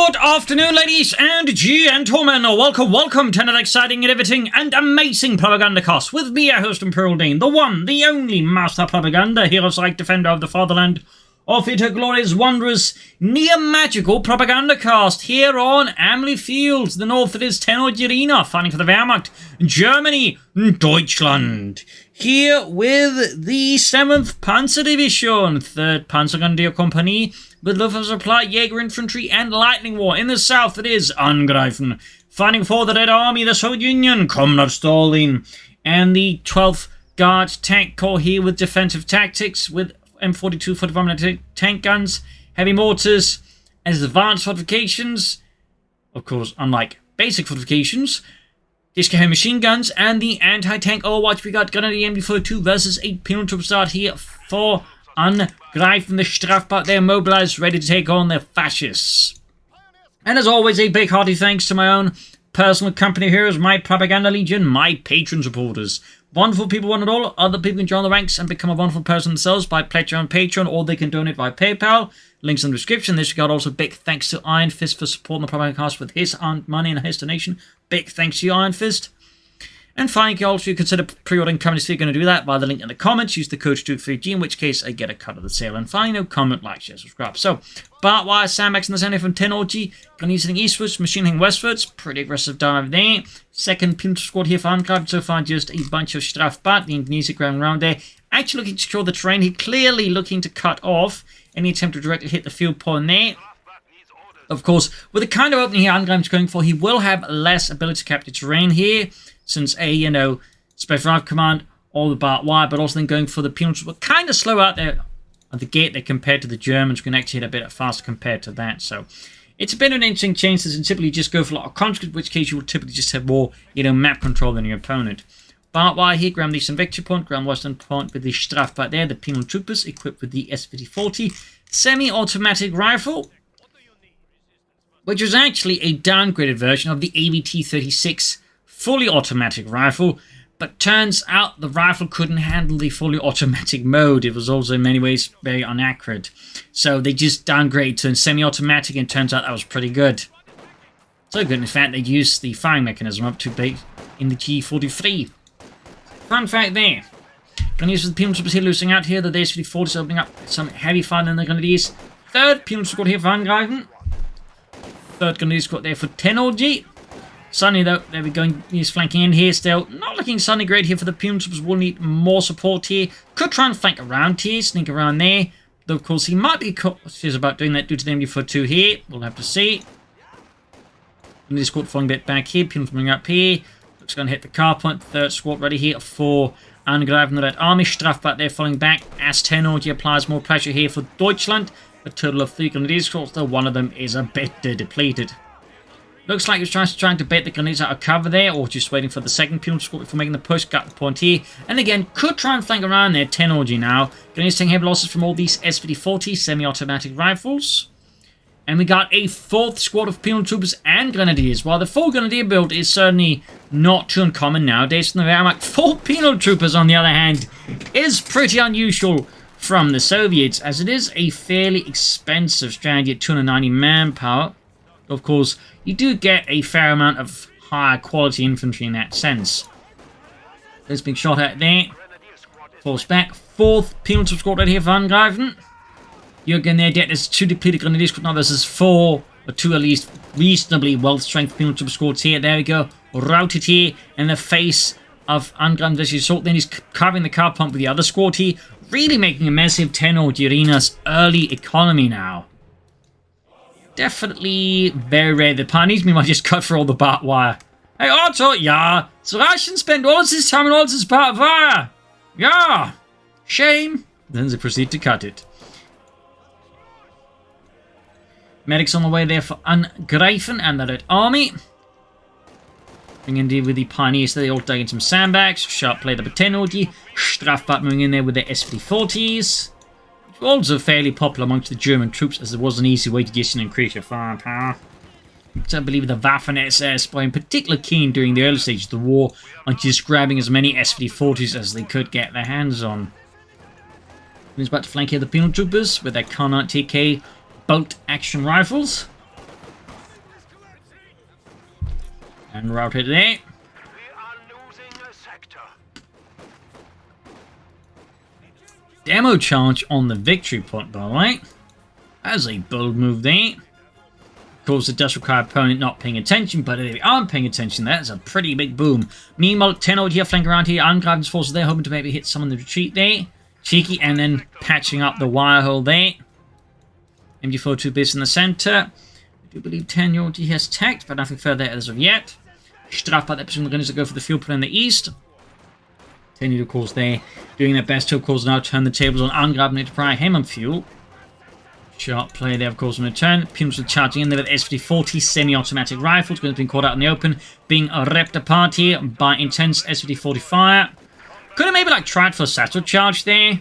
Good afternoon, ladies and gentlemen. Welcome to another exciting, riveting, and amazing Propagandacast with me, your host, Imperial Dane, the one, the only Master Propaganda, hero's like defender of the fatherland, of it glorious, wondrous, near-magical Propagandacast here on Amilly Fields. The north it is TennoujiRina, fighting for the Wehrmacht, Germany, Deutschland. Here with the 7th Panzer Division, 3rd Panzergrenadier Company, with Luftwaffe Supply, Jaeger Infantry, and Lightning War. In the south, it is Angreifen, fighting for the Red Army, the Soviet Union, Comrade Stalin, and the 12th Guard Tank Corps here with defensive tactics, with M42 45mm tank guns, heavy mortars, as advanced fortifications, of course, unlike basic fortifications, disc heavy machine guns, and the anti-tank Overwatch. We got Grenadier MD42 versus 8 penal troops start here for Angreifen, the Strafbart. They're mobilized, ready to take on the fascists. And as always, a big hearty thanks to my own personal company heroes, my Propaganda Legion, my patron supporters. Wonderful people, one and all. Other people can join the ranks and become a wonderful person themselves by pledging on Patreon, or they can donate via PayPal. Links in the description. This regard, also big thanks to Iron Fist for supporting the Propagandacast with his money and his donation. Big thanks to you, Iron Fist. And finally, also, you consider pre-ordering companies if you're going to do that via the link in the comments. Use the CoH2 3G, in which case I get a cut of the sale. And finally, comment, like, share, subscribe. So, barbed wire, sandbags in the center from Tenouji. Grenadiers heading eastwards, machine heading westwards. Pretty aggressive dive there. Second penal squad here for Angreifen. So far, just a bunch of Strafbart. The Indonesia ground around there. Actually looking to control the terrain. He clearly looking to cut off any attempt to directly hit the field point there. Of course, with the kind of opening here Angreifen's going for, he will have less ability to capture terrain here, since Special Rifle Command, all the barbed wire, but also then going for the penal troops. We're kind of slow out there at the gate there compared to the Germans. We can actually hit a bit faster compared to that. So it's a bit of an interesting change, since typically just go for a lot of conscripts, in which case you will typically just have more, map control than your opponent. Barbed wire here, Grand Eastern Victory Point, Grand Western Point with the Strafbart there, the penal troopers equipped with the S5040 semi-automatic rifle, which was actually a downgraded version of the AVT-36 fully automatic rifle, but turns out the rifle couldn't handle the fully automatic mode. It was also in many ways very inaccurate. So they just downgraded to a semi-automatic, and turns out that was pretty good. So good, in fact, they used the firing mechanism up to date in the G43. Fun fact there. Grenadiers with the penal troopers here losing out here. The S5040 is opening up some heavy fire in the Grenadiers. Third penal squad here for Angreifen. Third Grenadier squad there for Tenouji. Sunny though, there we go, he's flanking in here still. Not looking sunny great here for the penal troops. Will need more support here. Could try and flank around here, sneak around there. Though of course he might be cautious about doing that due to the MD42 here. We'll have to see. Grenadier squad falling a bit back here. Penal coming up here. Looks going to hit the car point. Third squad ready here for Angreifen, the Red Army. Strafbart there falling back as Tenouji applies more pressure here for Deutschland. A total of 3 Grenadier squads, though one of them is a bit depleted. Looks like he's trying to bait the Grenadiers out of cover there, or just waiting for the second penal squad before making the push. Got the point here. And again, could try and flank around there. Tenouji now. Grenadiers taking heavy losses from all these S5040 semi-automatic rifles. And we got a 4th squad of penal troopers and Grenadiers. While the full Grenadier build is certainly not too uncommon nowadays from the Wehrmacht, 4 penal troopers, on the other hand, is pretty unusual from the Soviets, as it is a fairly expensive strategy at 290 manpower. Of course, you do get a fair amount of higher quality infantry in that sense. There's being shot at there. Falls back. 4th penal troop squad right here for Angreifen. You're getting there, there's 2 depleted Grenadier squad now versus 4, or 2 at least reasonably well-strength penal troop squads here. There we go. Routed here in the face of Angreifen as you saw. Then he's covering the car pump with the other squad here. Really making a mess of TennoujiRina's early economy now. Definitely very rare. The Pioneers might just cut for all the barbed wire. Hey Otto, yeah, so Russian spend all his time and all his barbed wire. Yeah, shame. Then they proceed to cut it. Medics on the way there for Angreifen and the Red Army. Bring in with the Pioneers, so they all taking some sandbags. Sharp play the Tenouji. Strafbart moving in there with their S5040s. Which were also fairly popular amongst the German troops, as there was an easy way to just increase your firepower. I believe the Waffen-SS were in particular keen during the early stages of the war on just grabbing as many S5040s as they could get their hands on. He's about to flank here the penal troopers with their Kar 90K bolt action rifles. And route it there. Demo charge on the victory point, by the way. That's a bold move there. Of course, it does require opponent not paying attention, but if they aren't paying attention, that's a pretty big boom. Meanwhile, Tenouji here flanking around here. Angreifen's forces there, hoping to maybe hit some of the retreat there. Cheeky, and then patching up the wire hole there. MG42 base in the center. I do believe Tenouji has tacked, but nothing further as of yet. Strafbart that position to go for the field point in the east. Tenouji, of course, there doing their best to, of course, now turn the tables on Angreifen to pry him on fuel. Sharp play there, of course, on the turn. Pums were charging in there with SVT-40 semi-automatic rifles. Going to be caught out in the open, being ripped apart here by intense SVT-40 fire. Could have maybe like tried for a satchel charge there,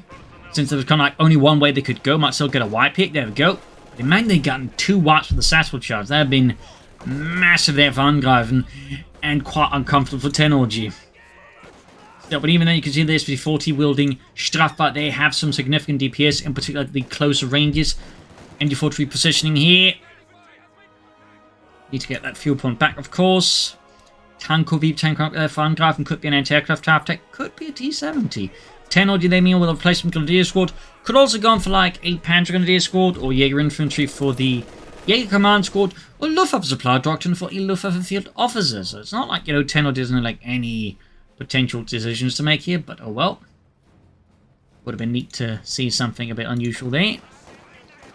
since there was kind of like only one way they could go. Might still get a wipe pick. There we go. But imagine they'd gotten 2 wipes with the satchel charge. That would have been massive there for Angreifen and quite uncomfortable for Tenouji. Still, but even then, you can see the SVT-40 wielding Strafbart. They have some significant DPS, in particular the closer ranges. MG-40 repositioning here. Need to get that fuel point back, of course. Tanko tank up there for Angreifen. Could be an anti-aircraft half-tech. Could be a T-70. Tenouji they mean with a replacement Grenadier squad. Could also go on for like a Panzer Grenadier squad or Jaeger infantry for the Jaeger command squad, or Luftwaffe supply doctrine for a Luftwaffe field officer. So it's not like, you know, Tenouji doesn't have like any potential decisions to make here, but oh well. Would have been neat to see something a bit unusual there.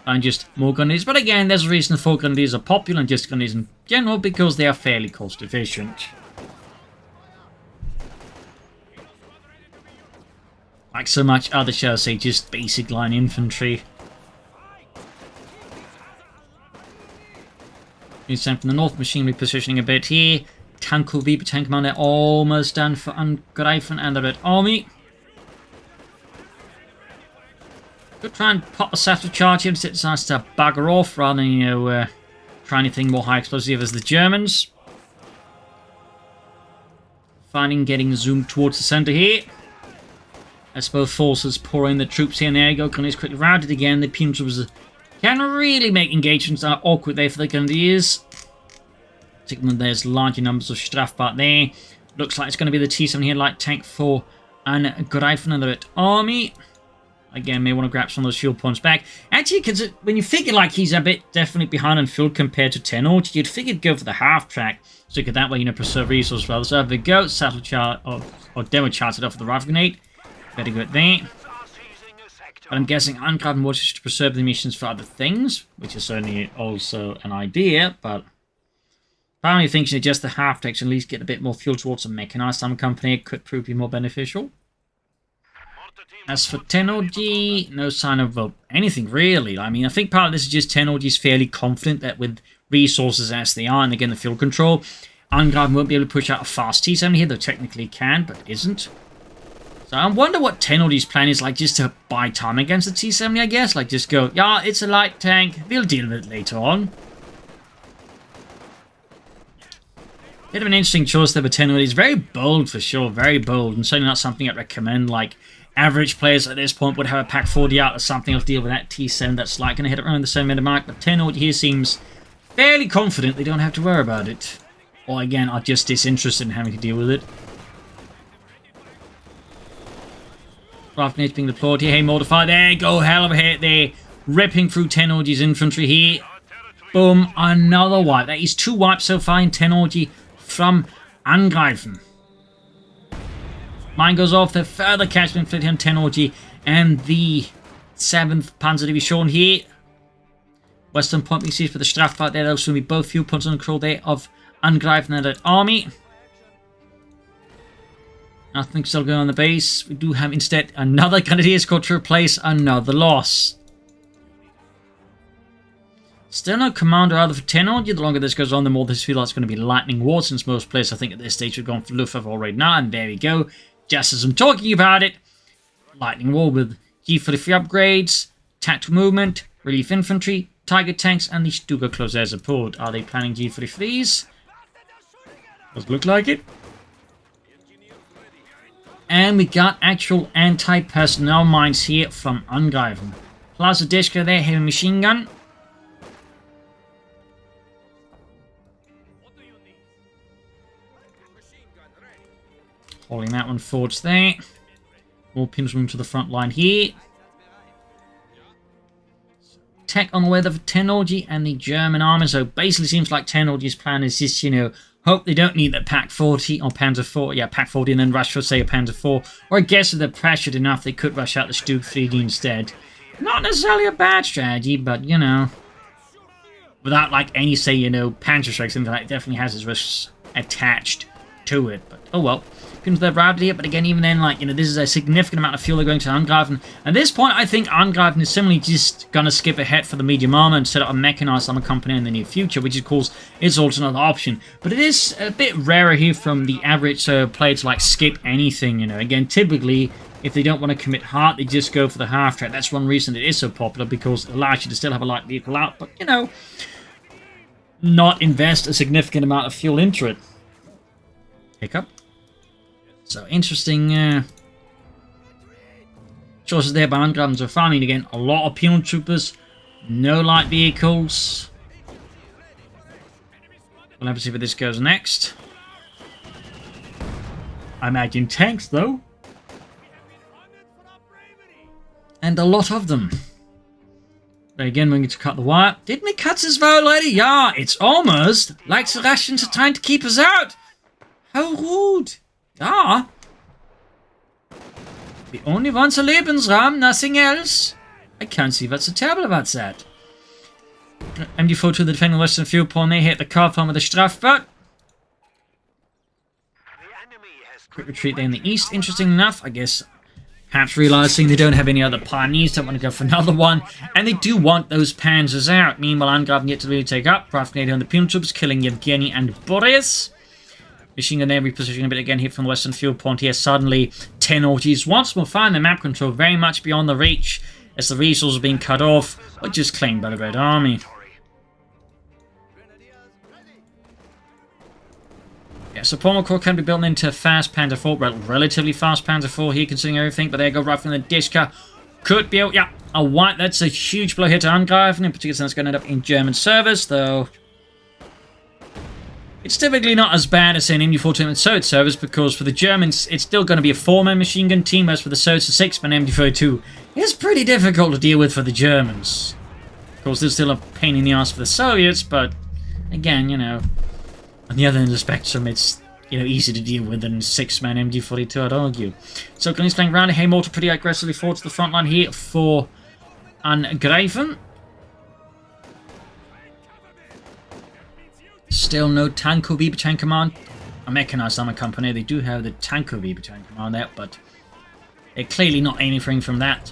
And just more Grenadiers. But again, there's a reason for Grenadiers are popular and just Grenadiers in general, because they are fairly cost efficient. Like so much other, shall I say, just basic line infantry. New sent from the north, machinery positioning a bit here. Tanko V, tank commander almost done for Angreifen and the Red Army. Could try and pop a satchel charge here and decides to bugger off rather than, you know, try anything more high explosive as the Germans. Finding getting zoomed towards the center here. As both forces pour in the troops here, and there you go. Grenadiers quickly routed again. The Pums can really make engagements awkward there for the Grenadiers. Particularly there's larger numbers of Strafbart there. Looks like it's going to be the T-70 here, light tank for Angreifen and the Red Army. Again, may want to grab some of those fuel points back. Actually, when you figure like he's a bit definitely behind on fuel compared to Tenouji, you'd figure go for the half track, so you could that way, you know, preserve resources rather. So there we go, satchel chart or demo charted off with the rifle grenade. Very good there. But I'm guessing Angreifen wants to preserve the missions for other things, which is certainly also an idea, but apparently thinks just the half tracks at least get a bit more fuel towards a mechanized army company could prove to be more beneficial. As for Tenouji, no sign of anything really. I mean, I think part of this is just Tenouji's fairly confident that with resources as they are, and again the fuel control, Angreifen won't be able to push out a fast T-70 here, though technically can, but isn't. So I wonder what Tenouji's plan is, like just to buy time against the T-70, I guess. Like just go, yeah, it's a light tank, we'll deal with it later on. Bit of an interesting choice there, but Tenouji is very bold for sure, very bold, and certainly not something I'd recommend. Like, average players at this point would have a Pack 40 out or something else, deal with that T7 that's like going to hit around the 7 minute mark, but Tenouji here seems fairly confident they don't have to worry about it. Or again, are just disinterested in having to deal with it. Craft grenades being deployed here, hey, modify, there you go, hell of a hit there, ripping through Tenouji's infantry here. Boom, another wipe. That is 2 wipes so far in Tenouji from Angreifen. Mine goes off, the further catch inflicted on Tenouji and the 7th Panzer Division here. Western point we see for the Strafbart there. That'll soon be both fuel points on control there of Angreifen and that army. Nothing still going on the base. We do have instead another Grenadier squad to replace another loss. Still no commander either for Tenouji. The longer this goes on, the more this feels like it's going to be lightning war, since most players I think at this stage have gone for Luftwaffe already now, and there we go. Just as I'm talking about it, lightning war with G43 upgrades, tactical movement, relief infantry, Tiger tanks, and the Stuka close air support. Are they planning G43s? Does look like it. And we got actual anti-personnel mines here from Angreifen. Plus a Dishka there, heavy machine gun. Holding that one forwards there. More pins moving to the front line here. Tech on the way for Technology and the German army. So basically seems like Technology's plan is just, you know, hope they don't need that Pack 40 or Panzer 4. Yeah, Pack 40 and then rush for, say, a Panzer 4. Or I guess if they're pressured enough, they could rush out the Stuke 3D instead. Not necessarily a bad strategy, but, you know, without, like, any, say, you know, Panzer strikes, something like that, definitely has its risks attached to it. But, oh well. Comes their routed here, but again, even then, like, you know, this is a significant amount of fuel they're going to Angreifen. At this point, I think Angreifen is similarly just going to skip ahead for the medium armor and set up a mechanized armor company in the near future, which, of course, is also another option. But it is a bit rarer here from the average player to, like, skip anything, you know. Again, typically, if they don't want to commit hard, they just go for the half-track. That's one reason it is so popular, because it allows you to still have a light vehicle out, but, you know, not invest a significant amount of fuel into it. Hiccup. So, interesting choices there by Angreifen. So, farming again, a lot of penal troopers, no light vehicles. We'll have to see where this goes next. I imagine tanks, though. And a lot of them. But again, we need to cut the wire. Didn't we cut this wire, lady? Yeah, it's almost like the Russians are trying to keep us out. How rude. Ah, we only want a Lebensraum, nothing else. I can't see what's so terrible about that. MD4 to the defending western field point. They hit the car farm with a Strafbart. Quick retreat there in the east. Interesting enough, I guess. Perhaps realizing they don't have any other pioneers, don't want to go for another one. And they do want those panzers out. Meanwhile, Angreifen yet to really take up. Craft grenade on the penal troops, killing Yevgeny and Boris. Machine gun there, repositioning a bit again, hit from the western field point here. Suddenly, 10 orgies once more find the map control very much beyond the reach as the resources are being cut off or just claimed by the Red Army. Yeah, so Pommel Corps can be built into fast Panther 4, relatively fast Panther 4 here considering everything, but there you go, right from the Dishka. Could be, yeah, a white, that's a huge blow here to Angreifen, in particular since it's going to end up in German service, though. It's typically not as bad as, say, an MD-14 and Soviet service, because for the Germans, it's still going to be a 4-man machine gun team, whereas for the Soviets, a 6-man MD-42 is pretty difficult to deal with for the Germans. Of course, there's still a pain in the ass for the Soviets, but, again, you know, on the other end of the spectrum, it's, you know, easy to deal with than 6-man MD-42, I'd argue. So, Gunny's playing around, hey, mortar pretty aggressively forward to the front line here for Angreifen. Still no Tankovi Battalion Command. A mechanized armor company. They do have the Tankovi Battalion Command there, but they're clearly not aiming for anything from that.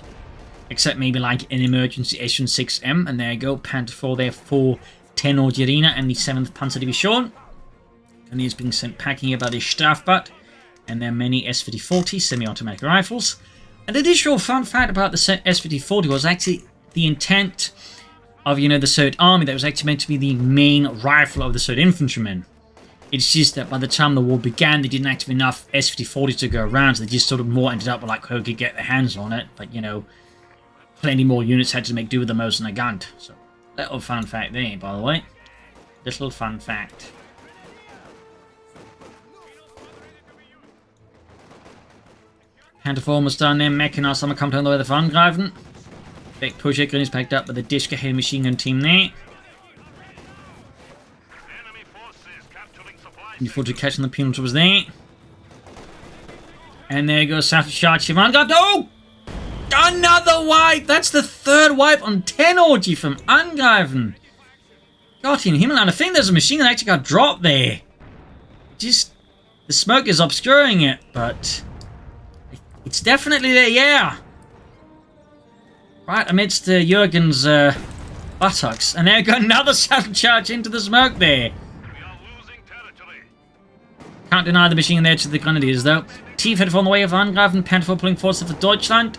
Except maybe like an emergency S6M. And there you go. Panther 4 there for TennoujiRina and the 7th Panzer Division. And he's being sent packing here by the Strafbart. And there are many S50-40 semi-automatic rifles. An additional fun fact about the S50-40 was actually the intent of, you know, the Soviet army that was actually meant to be the main rifle of the Soviet infantrymen. It's just that by the time the war began, they didn't have enough S50-40s to go around, so they just sort of more ended up with, like, who could get their hands on it. But, you know, plenty more units had to make do with the Mosin Nagant. So, little fun fact there, by the way. Little fun fact. Panther 4 almost done there. Mechanized armor come down the way of the Angreifen. Big push here, Green is packed up with the Dishka Hill machine gun team there. Before to catching the penal was there. And there goes South Charge Angreifen. Oh! Another wipe! That's the 3rd wipe on 10 orgy from Angreifen. God in Himmel, and I think there's a machine that actually got dropped there. Just, the smoke is obscuring it, but it's definitely there, yeah. Right amidst Jurgen's buttocks. And there goes another saddle charge into the smoke there. Can't deny the machine there to the Grenadiers, though. T-54 on the way of Angreifen. Panther 4 pulling forward for Deutschland.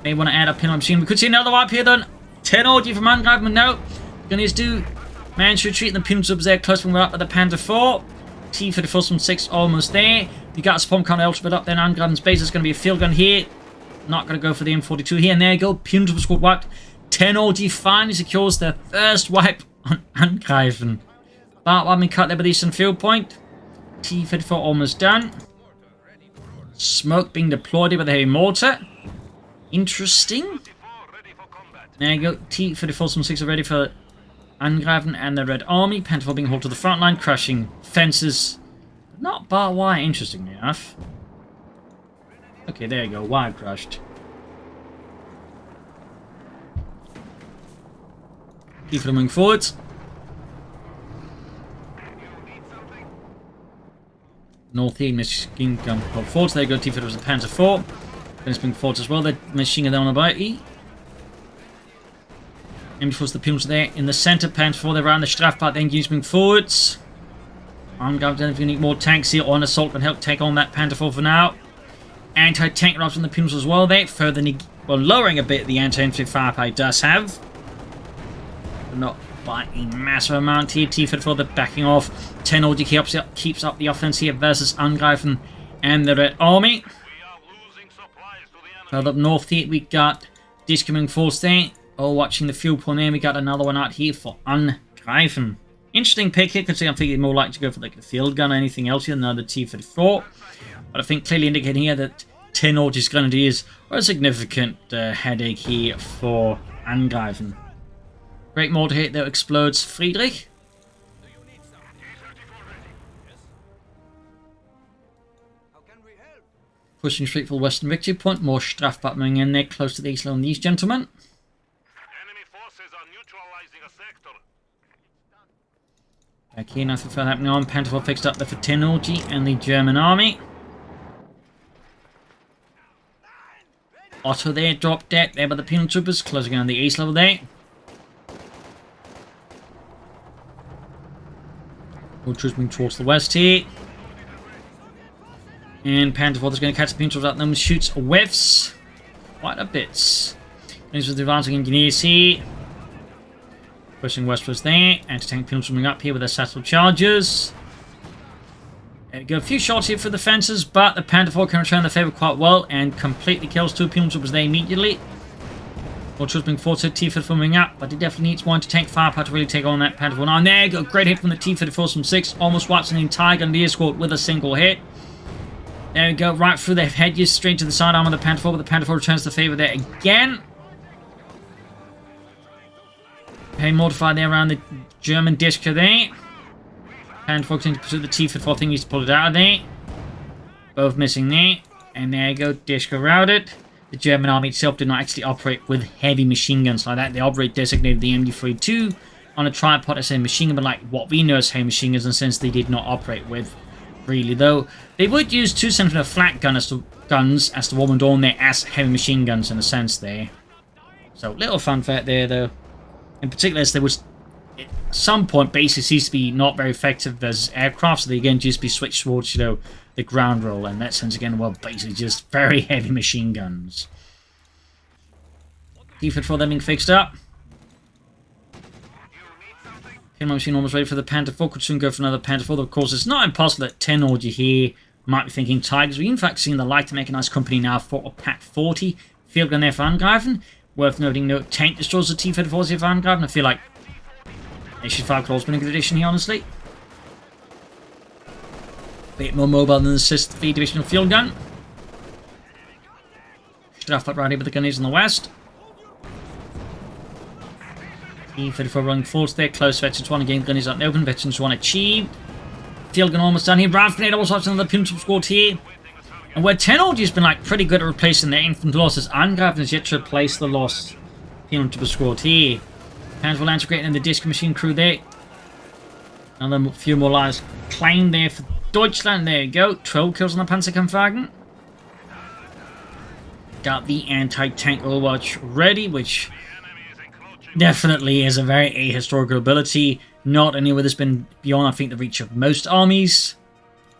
They want to add a pin on machine. We could see another wipe here, then. 10 orgy from Angreifen, but no. Grenadiers do manage to retreat, and the pin subs there close when we're up at the Panther 4. T-34 from 6 almost there. You got a spawn coming ultra bit up there. Angreifen's base is going to be a field gun here. Not going to go for the M42 here. And there you go. Punitive squad wiped. 10 OG finally secures their first wipe on Angreifen. But one cut there with Eastern Field Point. T-54 almost done. Smoke being deployed here with a heavy mortar. Interesting. There you go. T-34-6 are ready for Angreifen and the Red Army. Panther being hauled to the front line, crushing fences. Not barbed wire, interestingly enough. Okay, there you go. Wire crushed. Keep moving forwards. North here, machine gun forwards. There you go. T-34 was the Panzer 4. Guns being forwards as well. The machine gun down on about E. And before the Pumas there in the centre. Panzer 4 they're around the Strafbad engines moving forwards. Angreifen, if you need more tanks here on assault, can help take on that Panzer 4 for now. Anti-tank drops on the Pumas as well there. Further, lowering a bit the anti-infantry firepower it does have. But not by a massive amount here. T-34 they're backing off. TennoujiRina keeps up the offense here versus Angreifen and the Red Army. Further up north here, we got Discoming Force there. Oh, watching the fuel point there, we got another one out here for Angreifen. Interesting pick here, because I'm thinking more likely to go for like a field gun or anything else here than another T-34. But I think clearly indicating here that TennoujiRina's grenadiers are a significant headache here for Angreifen. Great mortar hit that explodes Friedrich. Pushing straight for the western victory point. More Strafbad moving in there, close to the east line of these gentlemen. Enemy forces are neutralizing a sector. Back here, nothing further happening on. Panther 4 fixed up there for TennoujiRina and the German army. Otto there, dropped dead there by the penal troopers, closing on the east level there. More troops moving towards the west here. And Panther 4 is going to catch the penal troops out them, shoots whiffs. Quite a bit. These are the advancing engineers here. Pushing westwards there. Anti-tank penal troops moving up here with their satellite charges. There we go. A few shots here for the fences, but the Panther 4 can return the favour quite well and completely kills two penal troopers there immediately. More troops being forced to T-34 moving up, but it definitely needs one to tank firepower to really take on that Panther 4. Now, and there you go. Great hit from the T-34 from 6. Almost wipes an entire Grenadier squad with a single hit. There we go. Right through their hedges, straight to the sidearm of the Panther 4, but the Panther 4 returns the favour there again. Okay, mortified there around the German Disca there. Panther 4 continues to pursue the T-34 thing, needs to pull it out of there. Both missing there. And there you go. Disca routed. The German army itself did not actually operate with heavy machine guns like that. They operate designated the MD-32 on a tripod as a machine gun, but like what we know as heavy machine guns in a sense they did not operate with. Really, though, they would use 2cm flat guns as the Woman Dawn there as heavy machine guns in a sense there. So, little fun fact there, though. In particular, as there was at some point basically seems to be not very effective as aircraft, so they again just be switched towards, you know, the ground roll, and that sense again, well, basically just very heavy machine guns. T-34 then being fixed up. My machine almost ready for the Panther 4. Could soon go for another Panther 4. Of course, it's not impossible that TennoujiRina here might be thinking Tigers. We're in fact seeing the light mechanized company now for a Pack 40. Field gun there for Angreifen. Worth noting, no tank destroys the T-34 here for Angreifen. I feel like Nation 5 Claw's been a good addition here, honestly. Bit more mobile than the 6th Divisional field gun. Strafbad right here with the Gunners on the west. T-34 running forwards there, close veterans 1 again, Gunners out in the open, veterans 1 achieved. Field gun almost done here, Round Grenade also has another Pimp squad here. And where TennoujiRina's been like pretty good at replacing their infantry losses, Angreifen has yet to replace the lost Pimp squad here. Panther Lancer in the disc machine crew there. Another few more lives claimed there for Deutschland, there you go. 12 kills on the Panzerkampfwagen. Got the anti-tank Overwatch ready, which definitely is a very ahistorical ability. Not only would this been beyond, I think, the reach of most armies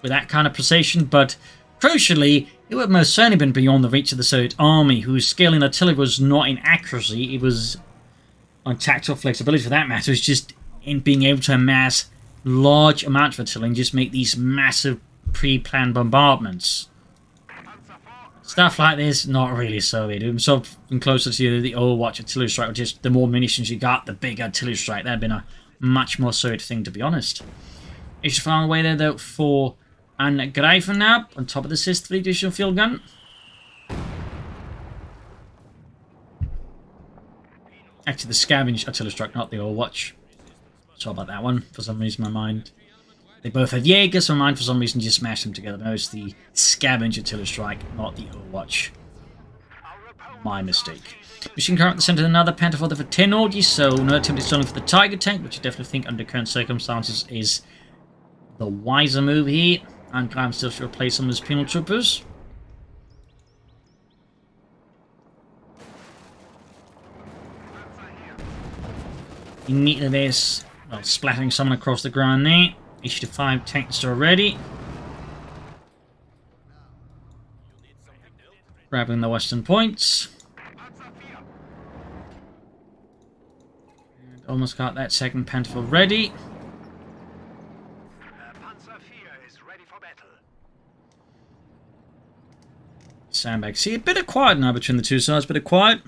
with that kind of precision, but crucially, it would have most certainly been beyond the reach of the Soviet army, whose scaling artillery was not in accuracy, it was on tactical flexibility for that matter. It was just in being able to amass large amounts of artillery and just make these massive pre-planned bombardments. Stuff like this, not really Soviet. It was something closer to the Overwatch artillery strike, which is the more munitions you got, the bigger artillery strike. That'd been a much more Soviet thing, to be honest. It's found a way there, though, for Angreifen now on top of the SIS 3 additional field gun. Actually, the scavenge artillery strike, not the Overwatch. Sorry about that one. For some reason, my mind. They both had Jaeger, so my mind for some reason just smashed them together. No, it's the scavenge artillery strike, not the Overwatch. My mistake. Machine car at the center of another Panther for Tenouji, so no attempt is only for the Tiger tank, which I definitely think under current circumstances is the wiser move here. And Graham still should replace some of his penal troopers. Immediately there's, well, splattering someone across the ground there. Issue 5 tanks already. Grabbing the western points. And almost got that second Panther ready. Sandbags. See, a bit of quiet now between the two sides, bit of quiet.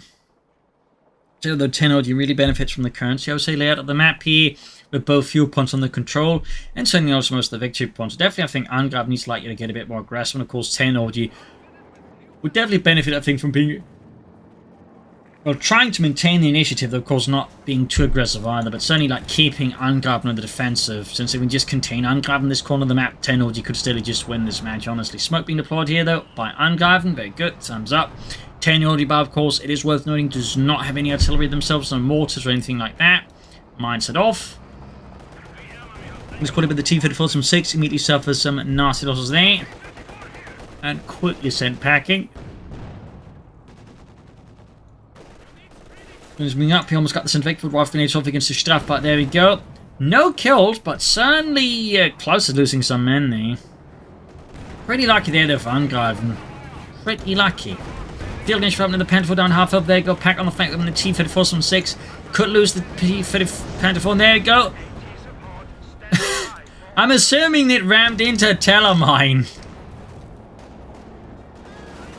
So though Tenouji really benefits from the currency, I would say, layout of the map here, with both fuel points under control, and certainly also most of the victory points. Definitely, I think Angreifen needs likely to get a bit more aggressive, and of course Tenouji would definitely benefit, I think, from being, well, trying to maintain the initiative, though of course not being too aggressive either, but certainly like keeping Angreifen on the defensive. Since if we just contain Angreifen in this corner of the map, Tenouji could still just win this match, honestly. Smoke being deployed here, though, by Angreifen. Very good, thumbs up. Tenouji, but of course, it is worth noting, does not have any artillery themselves, no mortars or anything like that. Mine set off. He's caught up with the T-34 from 6, immediately suffers some nasty losses there. And quickly sent packing. He's moving up, he almost got the center victory, rifle grenades off against the Straff, but there we go. No kills, but certainly close to losing some men there. Pretty lucky there though for Angreifen. Pretty lucky. Field gun from the Panther down half up. There you go. Pack on the flank of the T-34 from 6. Could lose the Panther. There you go. I'm assuming it rammed into a telemine.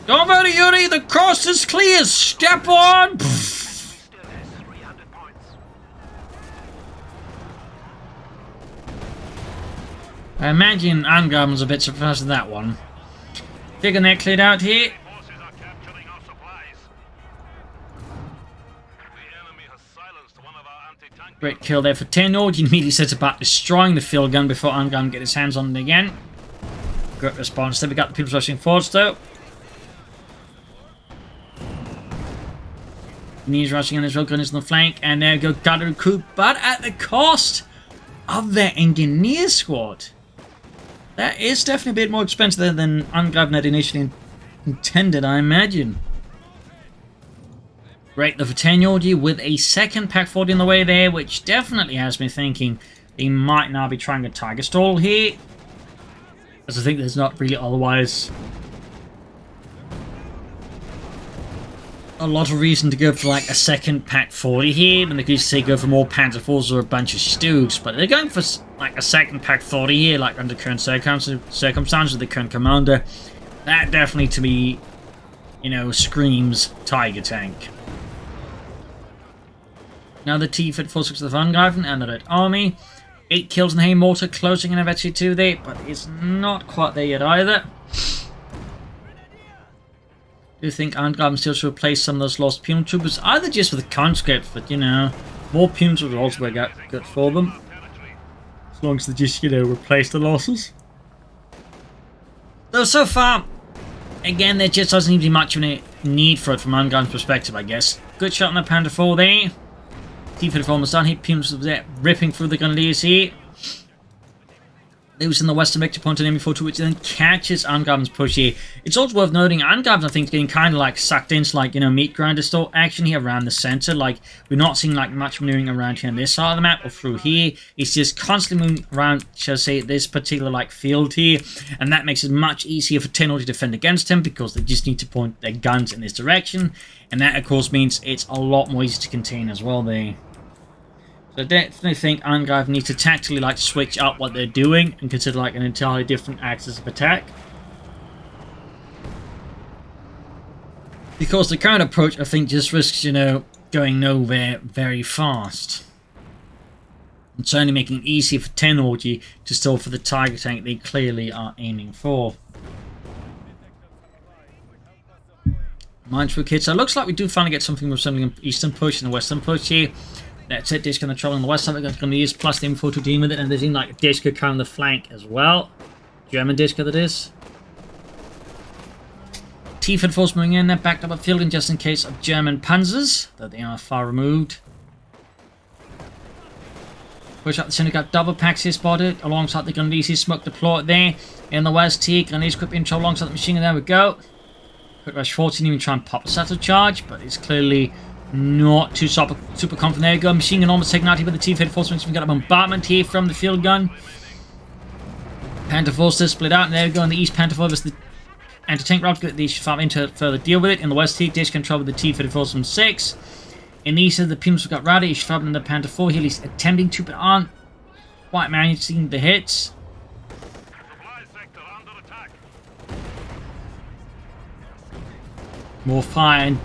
Don't worry, Yuri. The coast is clear. Step on. I imagine Angreifen's a bit surprised at that one. Figure they're cleared out here. Great kill there for Tenouji. Immediately sets about destroying the field gun before Angreifen get his hands on it again. Great response. Then we got the people rushing forwards though. He's rushing in as well, gunners on the flank, and there we go, got to recoup, but at the cost of their engineer squad. That is definitely a bit more expensive than Angreifen had initially intended, I imagine. Great though for Tenouji with a second Pack 40 in the way there, which definitely has me thinking they might now be trying a Tiger stall here. As I think there's not really otherwise a lot of reason to go for like a second Pack 40 here, and they could just say go for more Panzer IVs or a bunch of Stoogs, but they're going for like a second Pack 40 here, like under current circumstances with the current commander. That definitely to me, you know, screams Tiger tank. Now the T-34 to the Angreifen and the Red Army. 8 kills in the hay mortar, closing in eventually 2 there, but it's not quite there yet either. Do you think Angreifen still should replace some of those lost Pune troopers? Either just with conscripts, but you know, more Punes would also work out good for them. As long as they just, you know, replace the losses. Though so far, again, there just doesn't seem to be much of a need for it from Angreifen's perspective, I guess. Good shot on the Panther 4 there. T-34 almost done. Hit Punes there, ripping through the Grenadiers here. Losing the western victory point on enemy 4-2, which then catches Angreifen's push here. It's also worth noting, Angreifen, I think, is getting kind of like sucked into like, you know, meat grinder style action here around the center. Like, we're not seeing like much maneuvering around here on this side of the map or through here. It's just constantly moving around, shall I say, this particular like field here, and that makes it much easier for Tenouji to defend against him because they just need to point their guns in this direction, and that of course means it's a lot more easy to contain as well there. So I definitely think Angreifen needs to tactically like switch up what they're doing and consider like an entirely different axis of attack. Because the current approach, I think, just risks, you know, going nowhere very fast. It's only making it easier for TennoujiRina to stall for the Tiger tank they clearly are aiming for. Mindful kids. So it looks like we do finally get something resembling an eastern push and a western push here. That's it. Disc on the troll on the west side. We're going to use plus the info to deal with it. And there's even like a disc on the flank as well. German disc that is. T-Fed force moving in there, backed up a field in just in case of German panzers, though they are far removed. Push up the center, got double packs here spotted alongside the Grenadiers. Smoke deployed there in the west here. Grenadiers quick in trouble alongside the machine gun. There we go. Quick rush 14, even try and pop the settle charge, but it's clearly not too super confident. There we go. Machine gun almost taken out here by the T-Fed force. We've got a bombardment here from the field gun. Panther forces split out, and there we go. In the east, Panther force the anti-tank route. They should farm in to further deal with it. In the west here, dish control with the T-Fed force from 6. In the east, the Pumas have got rowdy. He's traveling the Panther 4 here. He's attempting to, but aren't quite managing the hits. Supply sector under attack. More fire and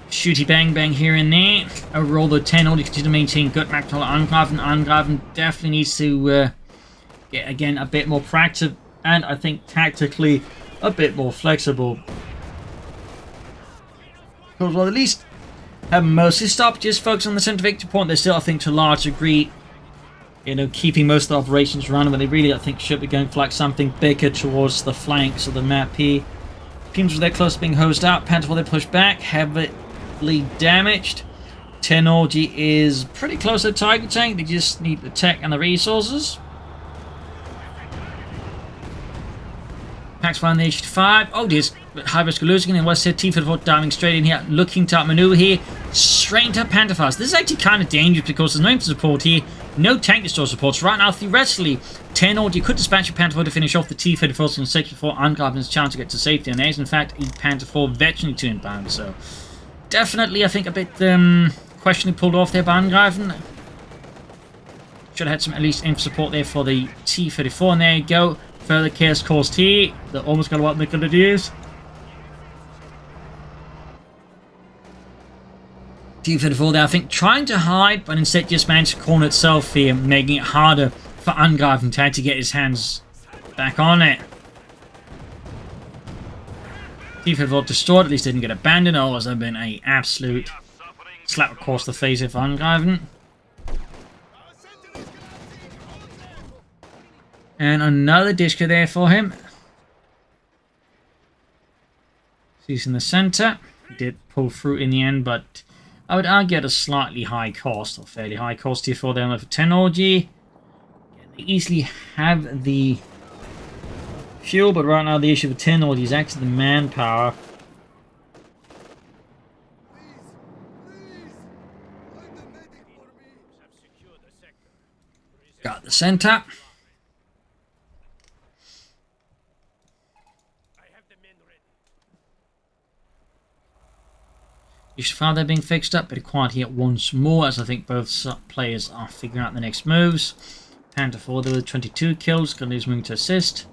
shooty bang bang here and there. Overall, the 10 only continue to maintain good macro Angreifen. Angreifen definitely needs to get again a bit more proactive and I think tactically a bit more flexible. Because well, at least have mostly stopped just focus on the center victory point. They're still, I think, to a large degree, you know, keeping most of the operations running, but they really, I think, should be going for like something bigger towards the flanks of the map here. Teams were there close to being hosed out. Panther, they push back, heavily damaged. TennoujiRina is pretty close to the Tiger tank. They just need the tech and the resources. Packs flying the H5. Oh, there's high risk of losing. And West here, T-Fed diving straight in here, looking to outmaneuver here. Straight into Panther fast. This is actually kind of dangerous because there's no infantry support here. No tank destroyer supports. Right now, theoretically, TennoujiRina could dispatch a Panther 4 to finish off the T-Fed force in 6 before Angreifen has a chance to get to safety. And there's, in fact, a Panther 4 veteran to inbound. So, definitely, I think, a bit questionably pulled off there by Angreifen. Should have had some at least infantry support there for the T-34. And there you go. Further chaos caused here. They almost got what the Grenadiers. T-34 there, I think, trying to hide, but instead just managed to corner itself here, making it harder for Angreifen to get his hands back on it. T-34 destroyed, at least didn't get abandoned. Oh, has there been an absolute slap across the face of Angreifen. And another disco there for him. He's in the center. He did pull through in the end, but I would argue at a slightly high cost, or fairly high cost here for them for TennoujiRina. They easily have the fuel, but right now the issue with TennoujiRina is actually the manpower. Got the center. They're being fixed up, but quiet here once more as I think both players are figuring out the next moves. Panther 4 there with 22 kills, Grenadiers moving to assist.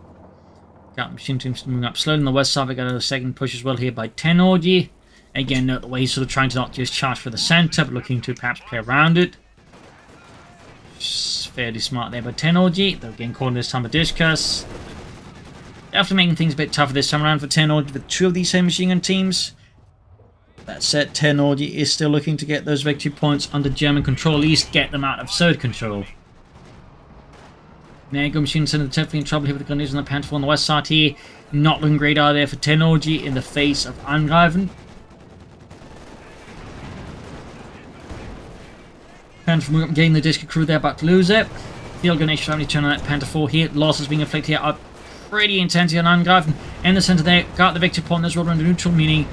Got machine teams moving up slowly on the west side. We got a second push as well here by TennoujiRina. Again, note the way he's sort of trying to not just charge for the center, but looking to perhaps play around it. Just fairly smart there by TennoujiRina. They're getting caught this time with discus. Definitely making things a bit tougher this time around for TennoujiRina with 2 of these same machine gun teams. That said, TennoujiRina is still looking to get those victory points under German control, at least get them out of Third control. Mega Machine Center definitely in trouble here with the Grenadiers on the Panther 4 on the west side here. Not looking great out there for TennoujiRina in the face of Angreifen. Panther 4 getting the disc crew there, about to lose it. Field Grenadiers family turn on that Panther 4 here. Losses being inflicted here are pretty intense on Angreifen. In the center there, got the victory point. There's rubber under neutral, meaning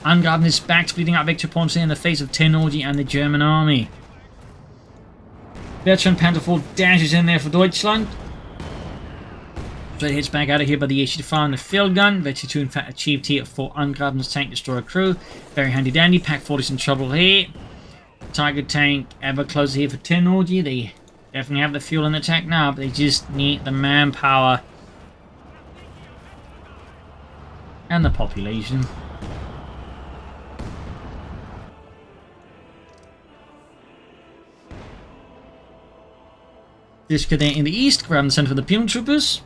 Angreifen is back to bleeding out victory points in the face of TennoujiRina and the German army. Veteran Panther 4 dashes in there for Deutschland. Straight hits back out of here by the H5 and the field gun. Victory 2 in fact achieved here for Angreifen's tank destroyer crew. Very handy dandy. Pack 40 is in trouble here. Tiger tank ever closer here for TennoujiRina. They definitely have the fuel in the tank now, but they just need the manpower and the population. This cadet in the east, grab the center for the Pune Troopers.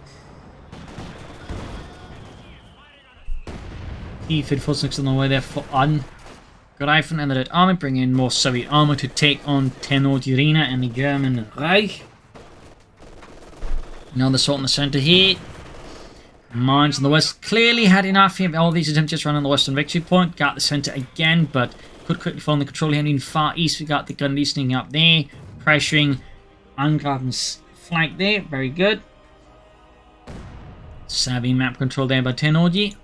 T-54 next on the way there for Angreifen and the Red Army, bring in more Soviet armor to take on TennoujiRina and the German Reich. Another assault in the center here. Mines in the west clearly had enough here. All these attempts just run on the western victory point. Got the center again, but could quickly fall on the control here in far east. We got the gun sneaking up there, pressuring Angreifen's flank there. Very good. Savvy map control there by Tennouji.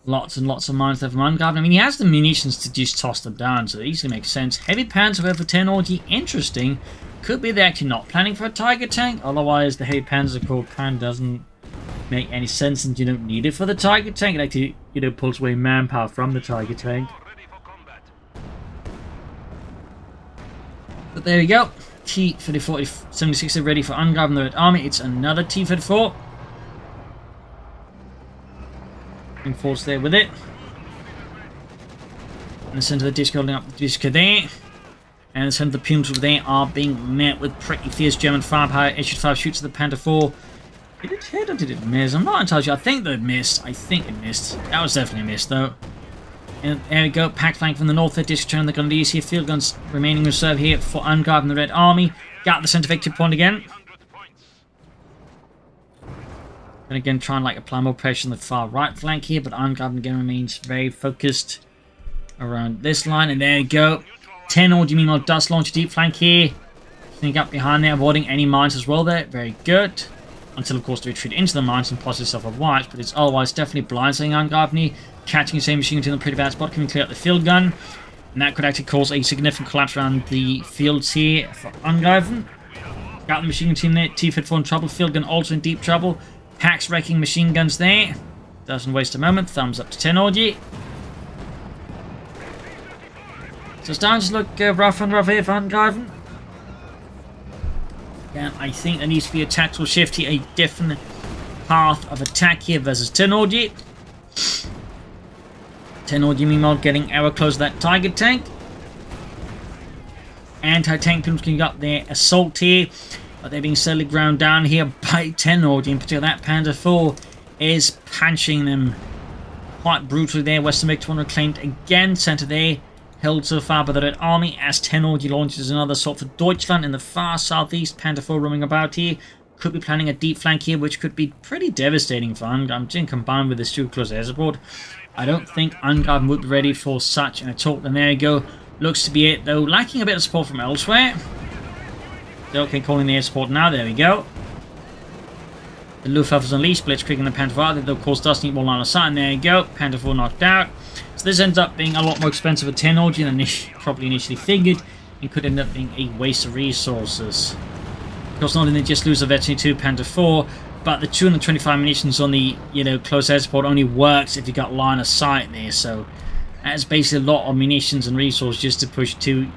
Lots and lots of mines there from Angreifen. I mean, he has the munitions to just toss them down, so it easily makes sense. Heavy panzer, however, for Tennouji, interesting. Could be they're actually not planning for a Tiger tank. Otherwise, the heavy panzer core kind doesn't make any sense, and you don't need it for the Tiger tank. It actually, pulls away manpower from the Tiger tank. But there we go. T-34 76 are ready for Angreifen the Red Army. It's another T-34. Force there with it. In the center of the disc, holding up the disc there. And the center of the Pune there are being met with pretty fierce German firepower. H-5 shoots at the Panther 4. Did it hit or did it miss? I'm not entirely sure. I think that it missed. I think it missed. That was definitely a miss though. And there we go. Pack flank from the north. The disc turn the Grenadiers here. Field guns remaining reserve here for Angreifen the Red Army. Got the center victory point again. And again, try and apply more pressure on the far right flank here, but Angreifen again remains very focused around this line. And there you go. Tennouji meanwhile does launch a deep flank here. Sneak up behind there, avoiding any mines as well there. Very good. Until, of course, they retreat into the mines and possibly suffer wipes, but it's otherwise definitely blindsiding Angreifen, catching his same machine gun in a pretty bad spot, can clear out the field gun. And that could actually cause a significant collapse around the fields here for Angreifen. Got the machine gun team there. T-54 in trouble. Field gun also in deep trouble. Packs wrecking machine guns there. Doesn't waste a moment. Thumbs up to Tennouji. So it's starting to look rough and rough here for Angreifen. Yeah, I think there needs to be a tactical shift here. A different path of attack here versus Tennouji. Tennouji meanwhile getting ever close to that Tiger tank. Anti-tank teams can get their assault here. But they're being steadily ground down here by Tennouji. In particular, that Panther 4 is punching them quite brutally there. Western victory reclaimed again. Center there, held so far by the Red Army as Tennouji launches another assault for Deutschland in the far southeast. Panther 4 roaming about here. Could be planning a deep flank here, which could be pretty devastating for Angreifen, combined with this too close air support. I don't think Angreifen would be ready for such an assault. And there you go. Looks to be it, though. Lacking a bit of support from elsewhere. Okay, calling the air support now. There we go. The Luftwaffe is unleashed, blitzkrieging the Panther 4. They, of course, does need more line of sight. And there you go. Panther 4 knocked out. So this ends up being a lot more expensive for Tennouji than probably initially figured, and could end up being a waste of resources. Of course, not only did they just lose a Veteran 2 Panther 4, but the 225 munitions on the close air support only works if you got line of sight there. So that's basically a lot of munitions and resources just to push two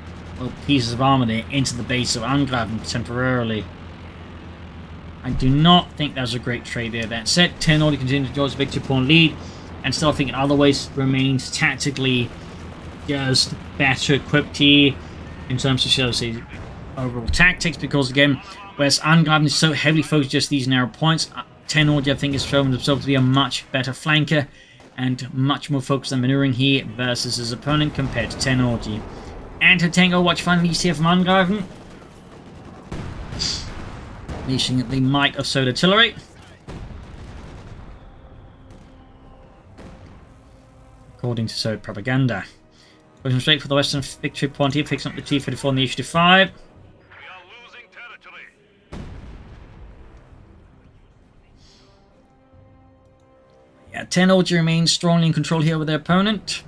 pieces of armor there into the base of Angreifen temporarily. I do not think that was a great trade there. That said, Tennouji continues to enjoy his victory point lead, and still I think in other ways remains tactically just better equipped here in terms of, shall I say, overall tactics, because again, whereas Angreifen is so heavily focused just these narrow points, Tennouji I think has shown himself to be a much better flanker and much more focused on maneuvering here versus his opponent compared to Tennouji. Anti-tank watch finally here from Angreifen. Unleashing the might of Soviet artillery. According to Soviet propaganda. Pushing straight for the western victory point here, picks up the T-34 and the H-5. We are losing territory. Yeah, Tennouji remains strongly in control here with their opponent.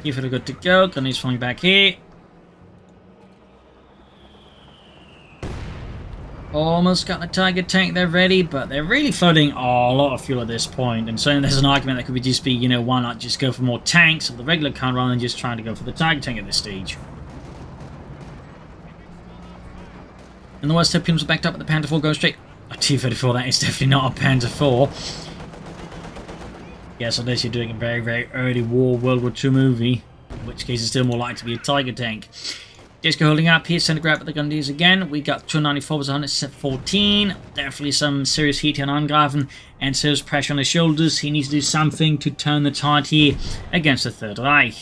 T-34 good to go. Gunny's falling back here. Almost got the Tiger tank there ready, but they're really floating a lot of fuel at this point. And so there's an argument that could just be, why not just go for more tanks of the regular kind rather than just trying to go for the Tiger tank at this stage. And the West Teams are backed up at the Panther 4 going straight. A T-34, that is definitely not a Panther 4. Yes, unless you're doing a very, very early World War II movie, in which case it's still more likely to be a Tiger tank. Disco holding up here, center grab at the Grenadiers again. We got 294 was 114. Definitely some serious heat here on Angreifen and serious pressure on his shoulders. He needs to do something to turn the tide here against the Third Reich.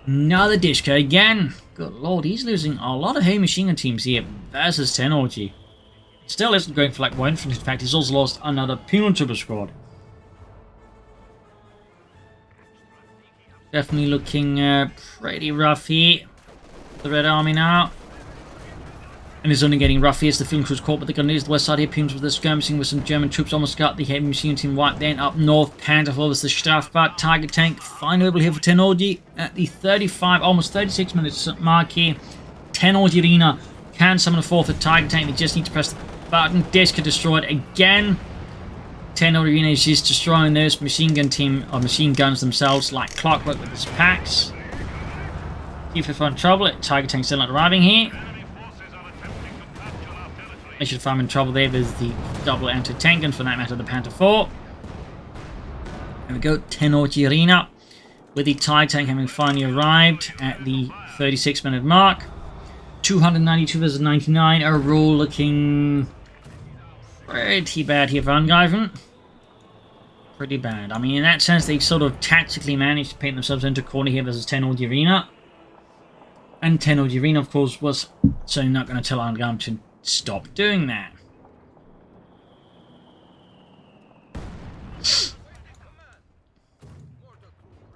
Another Disco again. Good lord, he's losing a lot of heavy machine gun teams here versus TennoujiRina. Still isn't going for like one. In fact, he's also lost another Penal Trooper squad. Definitely looking pretty rough here. The Red Army now. And it's only getting rough here as the field crews caught, but the Grenadiers, the west side here, Pumes with the skirmishing with some German troops, almost got the heavy machine team wiped. Then up north, Pantherful is the Strafbad Tiger Tank, fine able here for TennoujiRina at the 35, almost 36 minutes mark here. TennoujiRina can summon a fourth Tiger Tank, they just need to press the button. Disco destroyed again. TennoujiRina is just destroying those machine gun team, or machine guns themselves like clockwork with his packs. T-54 in trouble, Tiger Tank still not arriving here. They should find him in trouble there with the double anti-tank and for that matter the Panther 4. There we go, TennoujiRina with the Tiger Tank having finally arrived at the 36-minute mark. 292 versus 99, a roll looking pretty bad here for Angreifen. Pretty bad. I mean, in that sense, they sort of tactically managed to paint themselves into a corner here versus TennoujiRina. And TennoujiRina, of course, was certainly not going to tell Angreifen to stop doing that.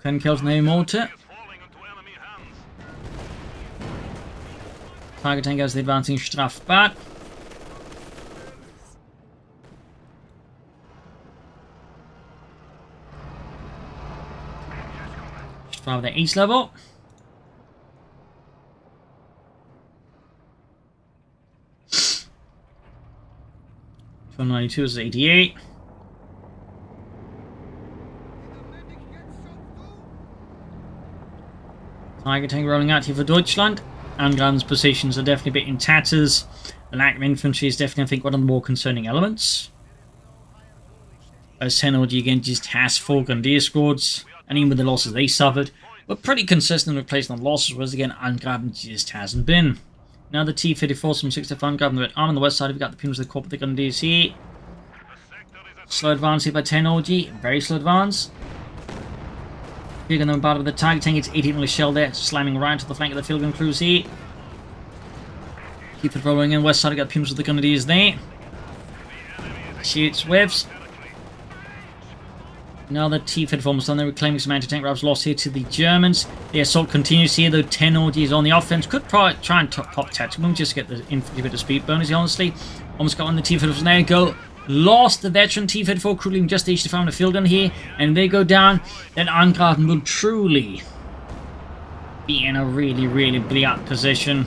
Ten kills no mortar. Tiger Tank has the advancing Strafbad. Strafbad at east level. 92 is 88. Tiger Tank rolling out here for Deutschland. Angreifen's positions are definitely a bit in tatters. The lack of infantry is definitely, I think, one of the more concerning elements. As TennoujiRina again just has 4 Grenadier squads, and even with the losses they suffered, were pretty consistent with placing on losses, whereas again, Angreifen just hasn't been. Now the T-54 from 65 Angreifen, the Red Arm on the west side, we've got the Pumas of the Corps, the Grenadiers here. Slow advance here by TennoujiRina, very slow advance. Big on the bottom of the Tiger Tank, it's 18 with a shell there, slamming right to the flank of the field gun crews here. Keep it rolling in, west side, we've got the Pumas of the Grenadiers there. Shoots, whiffs. Now the T-54 almost done there, reclaiming some anti-tank rifles lost here to the Germans. The assault continues here, though TennoujiRina is on the offense. Could probably try and pop tactical moves just to get the infantry bit of speed bonus, honestly. Almost got one of the T-54s, there you go. Lost the veteran T-54 crew leaving just to find a field gun here, and they go down. Then Angreifen will truly be in a really, really bleak position.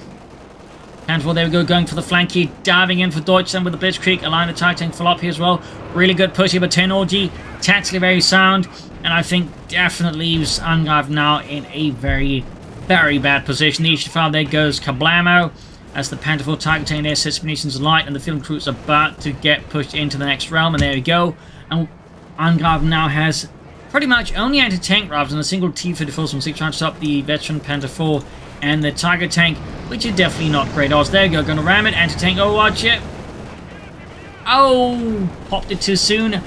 Handful, there we go, going for the flank here, diving in for Deutschland with the Blitzkrieg, allowing the Tiger Tank full up here as well. Really good push here by TennoujiRina, tactically very sound, and I think definitely leaves Angreifen now in a very, very bad position. The Ishtifar, there goes kablamo, as the Panther 4 Tiger Tank there sets munitions light, and the field crew is about to get pushed into the next realm, and there we go. And Angreifen now has pretty much only anti-tank rifles and a single T-54 from 6 trying to stop the veteran Panther 4 and the Tiger Tank, which are definitely not great odds. There you go, gonna ram it, anti-tank, oh watch it. Oh, popped it too soon.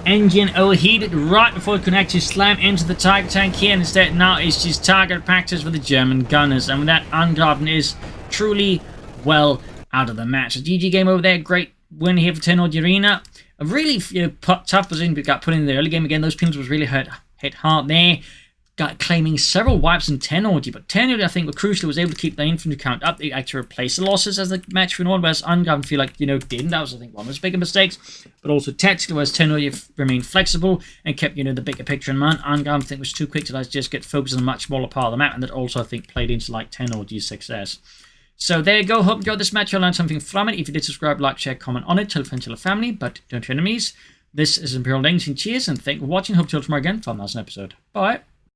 Engine overheated right before it could actually slam into the Tiger Tank here, and instead now it's just target practice with the German gunners, and with that Angreifen is truly well out of the match. A GG game over there, great win here for TennoujiRina. A really tough position we got put in the early game again. Those pins was really hit hard there. Got claiming several wipes in TennoujiRina, but TennoujiRina, I think, were crucially was able to keep the infantry count up. They actually replaced the losses as the match went on, whereas Angreifen feel like, didn't. That was, I think, one of his bigger mistakes. But also tactically, whereas TennoujiRina remained flexible and kept, the bigger picture in mind. Angreifen, I think, was too quick to just get focused on a much smaller part of the map, and that also, I think, played into, TennoujiRina's success. So there you go. Hope you enjoyed this match. You'll learn something from it. If you did, subscribe, like, share, comment on it. Tell a friend, tell a family, but don't your enemies. This is Imperial Dane. Cheers, and thank you for watching. Hope to see you tomorrow again for another episode. Bye.